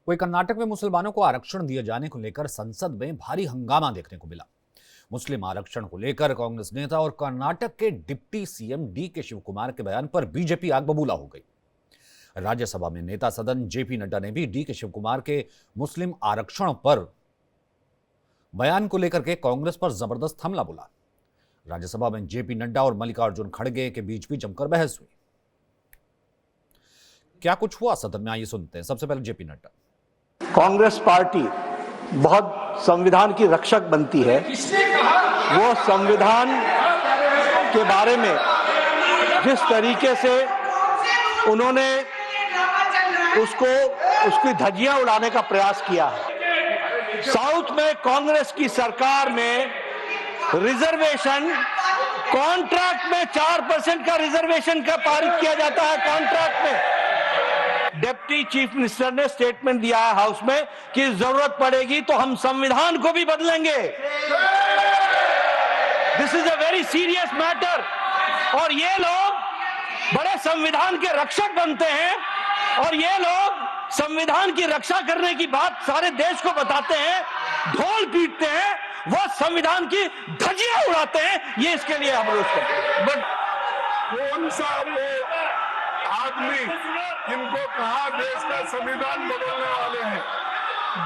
वहीं कर्नाटक में मुसलमानों को आरक्षण दिए जाने को लेकर संसद में भारी हंगामा देखने को मिला। मुस्लिम आरक्षण को लेकर कांग्रेस नेता और कर्नाटक के डिप्टी सीएम डी के शिव कुमार के बयान पर बीजेपी आग बबूला हो गई। राज्यसभा में नेता सदन जेपी नड्डा ने भी डी के शिव कुमार के मुस्लिम आरक्षण पर बयान को लेकर के कांग्रेस पर जबरदस्त हमला बोला। राज्यसभा में जेपी नड्डा और मल्लिकार्जुन खड़गे के बीच भी जमकर बहस हुई। क्या कुछ हुआ सदन में, आइए सुनते हैं। सबसे पहले जेपी नड्डा। कांग्रेस पार्टी बहुत संविधान की रक्षक बनती है। वो संविधान के बारे में जिस तरीके से उन्होंने उसकी धज्जियां उड़ाने का प्रयास किया है। साउथ में कांग्रेस की सरकार में रिजर्वेशन कॉन्ट्रैक्ट में 4% का रिजर्वेशन का पारित किया जाता है। कॉन्ट्रैक्ट में डिप्टी चीफ मिनिस्टर ने स्टेटमेंट दिया है हाउस में कि जरूरत पड़ेगी तो हम संविधान को भी बदलेंगे। This is a very serious matter. और ये लोग बड़े संविधान के रक्षक बनते हैं और ये लोग संविधान की रक्षा करने की बात सारे देश को बताते हैं, ढोल पीटते हैं, वो संविधान की धज्जियां उड़ाते हैं। ये इसके लिए हम लोग बट कौन सा वो आदमी इनको कहा देश का संविधान बदलने वाले हैं?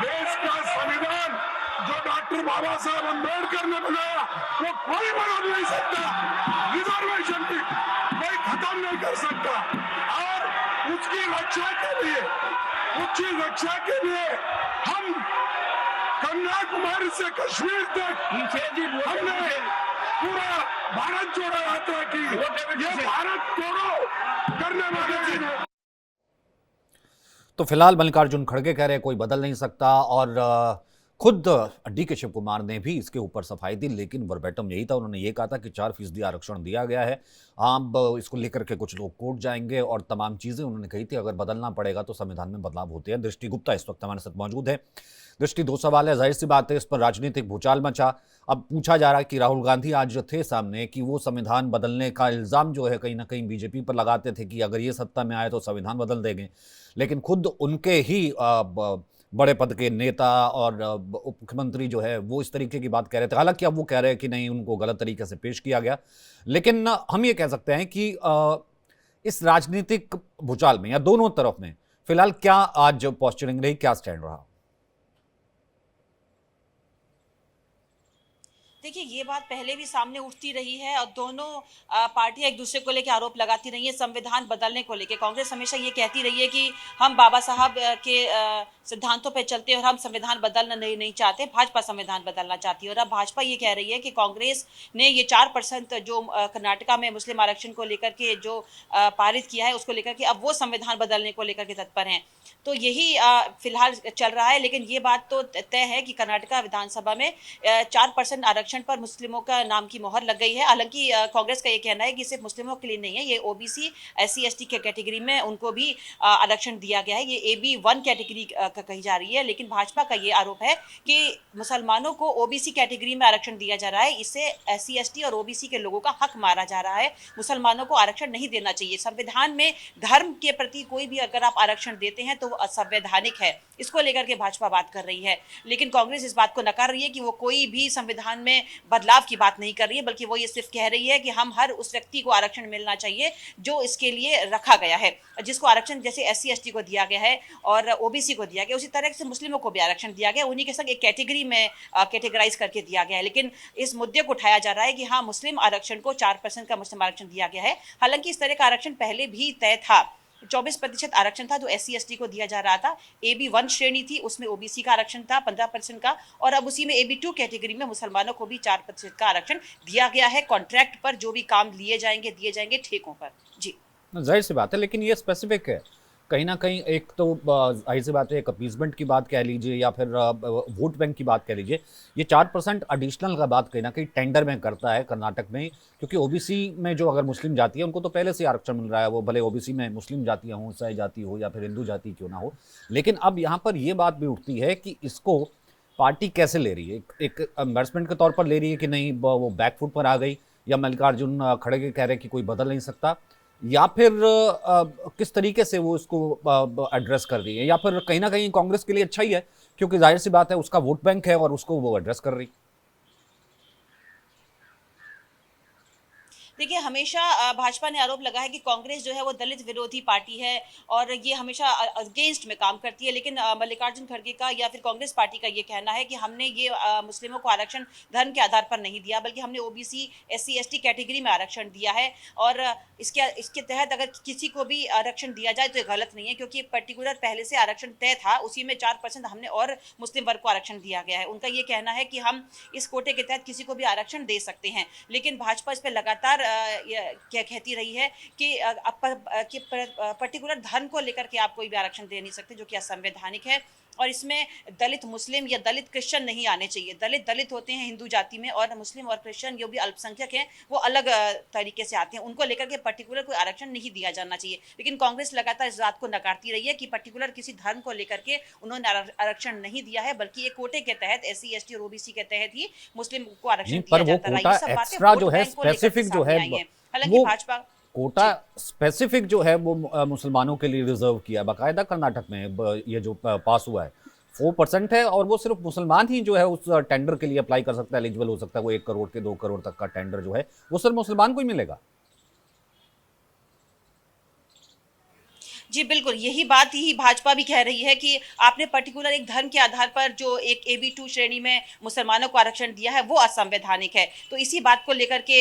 देश का संविधान जो डॉक्टर बाबा साहब अम्बेडकर ने बनाया वो कोई बदल नहीं सकता। रिजर्वेशन की कोई खत्म नहीं कर सकता। और उसकी रक्षा के लिए हम कन्याकुमारी से कश्मीर तक हमने पूरा भारत जोड़ो यात्रा की। ये भारत जोड़ो करने वाले। तो फिलहाल मल्लिकार्जुन खड़गे कह रहे हैं कोई बदल नहीं सकता और खुद डी के शिव कुमार ने भी इसके ऊपर सफाई दी, लेकिन वर्बैटम यही था। उन्होंने ये कहा था कि 4% आरक्षण दिया गया है, अब इसको लेकर के कुछ लोग कोर्ट जाएंगे और तमाम चीज़ें उन्होंने कही थी अगर बदलना पड़ेगा तो संविधान में बदलाव होते हैं। दृष्टि गुप्ता इस वक्त हमारे साथ मौजूद है। दृष्टि, दो सवाल है, जाहिर सी बात है इस पर राजनीतिक भूचाल मचा। अब पूछा जा रहा है कि राहुल गांधी आज थे सामने कि वो संविधान बदलने का इल्ज़ाम जो है कहीं ना कहीं बीजेपी पर लगाते थे कि अगर ये सत्ता में आए तो संविधान बदल देंगे, लेकिन खुद उनके ही बड़े पद के नेता और उप मुख्यमंत्री जो है वो इस तरीके की बात कह रहे थे। हालांकि अब वो कह रहे हैं कि नहीं, उनको गलत तरीके से पेश किया गया, लेकिन हम ये कह सकते हैं कि इस राजनीतिक भूचाल में या दोनों तरफ में फिलहाल क्या आज पोस्चरिंग रही, क्या स्टैंड रहा? देखिए, ये बात पहले भी सामने उठती रही है और दोनों पार्टियां एक दूसरे को लेकर आरोप लगाती रही है संविधान बदलने को लेकर। कांग्रेस हमेशा ये कहती रही है कि हम बाबा साहब के सिद्धांतों पर चलते हैं और हम संविधान बदलना नहीं चाहते। भाजपा संविधान बदलना चाहती है और अब भाजपा ये कह रही है कि कांग्रेस ने ये 4% जो कर्नाटका में मुस्लिम आरक्षण को लेकर के जो पारित किया है उसको लेकर के अब वो संविधान बदलने को लेकर के तत्पर हैं। तो यही फिलहाल चल रहा है, लेकिन ये बात तो तय है कि कर्नाटका विधानसभा में 4% आरक्षण पर मुस्लिमों का नाम की मोहर लग गई है। हालांकि कांग्रेस का ये कहना है कि सिर्फ मुस्लिमों के लिए नहीं है, ये ओबीसी SC ST के कैटेगरी में उनको भी आरक्षण दिया गया है। ये AB1 कैटेगरी कही जा रही है, लेकिन भाजपा का ये आरोप है कि मुसलमानों को ओबीसी कैटेगरी में आरक्षण दिया जा रहा है, इससे SC ST और ओबीसी के लोगों का हक मारा जा रहा है। मुसलमानों को आरक्षण नहीं देना चाहिए। संविधान में धर्म के प्रति कोई भी अगर आप आरक्षण देते हैं तो वो असंवैधानिक है। इसको लेकर के भाजपा बात कर रही है, लेकिन कांग्रेस इस बात को नकार रही है कि वो कोई भी संविधान में बदलाव की बात नहीं कर रही है, बल्कि वो ये सिर्फ कह रही है कि हम हर उस व्यक्ति को आरक्षण मिलना चाहिए जो इसके लिए रखा गया है, जिसको आरक्षण जैसे SC ST को दिया गया है और ओबीसी को दिया गया, उसी तरह से मुस्लिमों को भी आरक्षण दिया गया, उन्हीं के संग एक कैटेगरी में कैटेगराइज करके दिया गया है। लेकिन इस मुद्दे को उठाया जा रहा है कि हाँ, मुस्लिम आरक्षण को 4% का मुस्लिम आरक्षण दिया गया है। हालांकि इस तरह का आरक्षण पहले भी तय था। 24% आरक्षण था जो SC ST को दिया जा रहा था। AB1 श्रेणी थी, उसमें ओबीसी का आरक्षण था 15% का, और अब उसी में AB2 कैटेगरी में मुसलमानों को भी 4% का आरक्षण दिया गया है। कॉन्ट्रैक्ट पर जो भी काम दिए जाएंगे ठेकों पर। जी, जाहिर सी बात है, लेकिन ये स्पेसिफिक है कहीं ना कहीं। एक तो जाहिर सी बात है, एक अपीजमेंट की बात कह लीजिए या फिर वोट बैंक की बात कह लीजिए। ये 4% एडिशनल का बात कहीं ना कहीं टेंडर में करता है कर्नाटक में, क्योंकि ओबीसी में जो अगर मुस्लिम जाति है उनको तो पहले से आरक्षण मिल रहा है, वो भले ओबीसी में मुस्लिम जातियाँ हों, ईसाई जाति हो या फिर हिंदू जाति क्यों ना हो। लेकिन अब यहाँ पर ये बात भी उठती है कि इसको पार्टी कैसे ले रही है, एक एम्बेरसमेंट के तौर पर ले रही है कि नहीं वो बैकफुट पर आ गई, या मल्लिकार्जुन खड़गे कह रहे कि कोई बदल नहीं सकता। या फिर किस तरीके से वो इसको एड्रेस कर रही है, या फिर कहीं ना कहीं कांग्रेस के लिए अच्छा ही है क्योंकि जाहिर सी बात है उसका वोट बैंक है और उसको वो एड्रेस कर रही। देखिए, हमेशा भाजपा ने आरोप लगाया है कि कांग्रेस जो है वो दलित विरोधी पार्टी है और ये हमेशा अगेंस्ट में काम करती है। लेकिन मल्लिकार्जुन खड़गे का या फिर कांग्रेस पार्टी का ये कहना है कि हमने ये मुस्लिमों को आरक्षण धर्म के आधार पर नहीं दिया, बल्कि हमने ओबीसी एससी एसटी कैटेगरी में आरक्षण दिया है। और इसके इसके तहत अगर किसी को भी आरक्षण दिया जाए तो ये गलत नहीं है, क्योंकि पर्टिकुलर पहले से आरक्षण तय था, उसी में 4% हमने और मुस्लिम वर्ग को आरक्षण दिया गया है। उनका ये कहना है कि हम इस कोटे के तहत किसी को भी आरक्षण दे सकते हैं। लेकिन भाजपा इस पर लगातार क्या कहती रही है कि पर्टिकुलर धर्म को लेकर के आप कोई भी आरक्षण दे नहीं सकते, जो कि असंवैधानिक है। और इसमें दलित मुस्लिम या दलित क्रिश्चियन नहीं आने चाहिए। दलित दलित होते हैं हिंदू जाति में, और मुस्लिम और क्रिश्चियन जो भी अल्पसंख्यक हैं वो अलग तरीके से आते हैं, उनको लेकर के पर्टिकुलर कोई आरक्षण नहीं दिया जाना चाहिए। लेकिन कांग्रेस लगातार इस बात को नकारती रही है कि पर्टिकुलर किसी धर्म को लेकर के उन्होंने आरक्षण नहीं दिया है, बल्कि एक कोटे के तहत एससी एसटी और ओबीसी के तहत ही मुस्लिम को आरक्षण दिया जाता है। ये सब बातें एक्स्ट्रा जो वोट है बैंक को लेकर के स्पेसिफिक जो है सामने आई हैं। हालांकि वो भाजपा कोटा स्पेसिफिक जो है वो मुसलमानों के लिए रिजर्व किया बाकायदा कर्नाटक में ये जो पास हुआ है 4% है, और वो सिर्फ मुसलमान ही जो है उस टेंडर के लिए अप्लाई कर सकता है, एलिजिबल हो सकता है। वो 1 करोड़ के 2 करोड़ तक का टेंडर जो है वो सिर्फ मुसलमान को ही मिलेगा। जी बिल्कुल, यही बात ही भाजपा भी कह रही है कि आपने पर्टिकुलर एक धर्म के आधार पर जो एक AB2 श्रेणी में मुसलमानों को आरक्षण दिया है वो असंवैधानिक है। तो इसी बात को लेकर के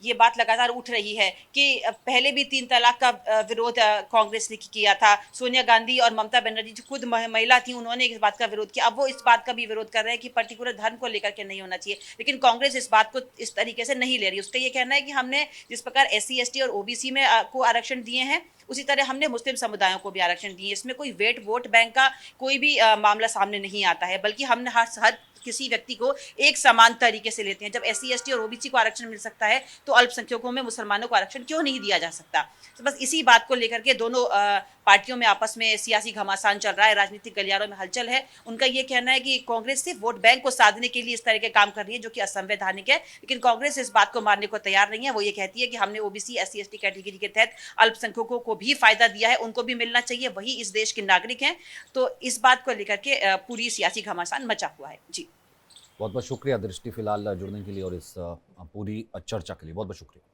ये बात लगातार उठ रही है कि पहले भी 3 तलाक का विरोध कांग्रेस ने किया था। सोनिया गांधी और ममता बनर्जी जो खुद महिला थी, उन्होंने इस बात का विरोध किया। अब वो इस बात का भी विरोध कर रहे हैं कि पर्टिकुलर धर्म को लेकर के नहीं होना चाहिए। लेकिन कांग्रेस इस बात को इस तरीके से नहीं ले रही। उसका ये कहना है कि हमने जिस प्रकार SC ST और OBC में को आरक्षण दिए हैं, उसी तरह हमने मुस्लिम समुदायों को भी आरक्षण दिए। इसमें कोई वोट बैंक का कोई भी मामला सामने नहीं आता है, बल्कि हमने हर किसी व्यक्ति को एक समान तरीके से लेते हैं। जब SC ST और OBC को आरक्षण मिल सकता है तो अल्पसंख्यकों में मुसलमानों को आरक्षण क्यों नहीं दिया जा सकता। तो बस इसी बात को लेकर के दोनों पार्टियों में आपस में सियासी घमासान चल रहा है, राजनीतिक गलियारों में हलचल है। उनका ये कहना है कि कांग्रेस सिर्फ वोट बैंक को साधने के लिए इस तरह के काम कर रही है, जो कि असंवैधानिक है। लेकिन कांग्रेस इस बात को मानने को तैयार नहीं है। वो ये कहती है कि हमने OBC SC ST कैटेगरी के तहत अल्पसंख्यकों को भी फायदा दिया है, उनको भी मिलना चाहिए, वही इस देश के नागरिक हैं। तो इस बात को लेकर के पूरी सियासी घमासान मचा हुआ है। जी बहुत बहुत शुक्रिया दृष्टि फिलहाल जुड़ने के लिए और इस पूरी चर्चा के लिए बहुत बहुत शुक्रिया।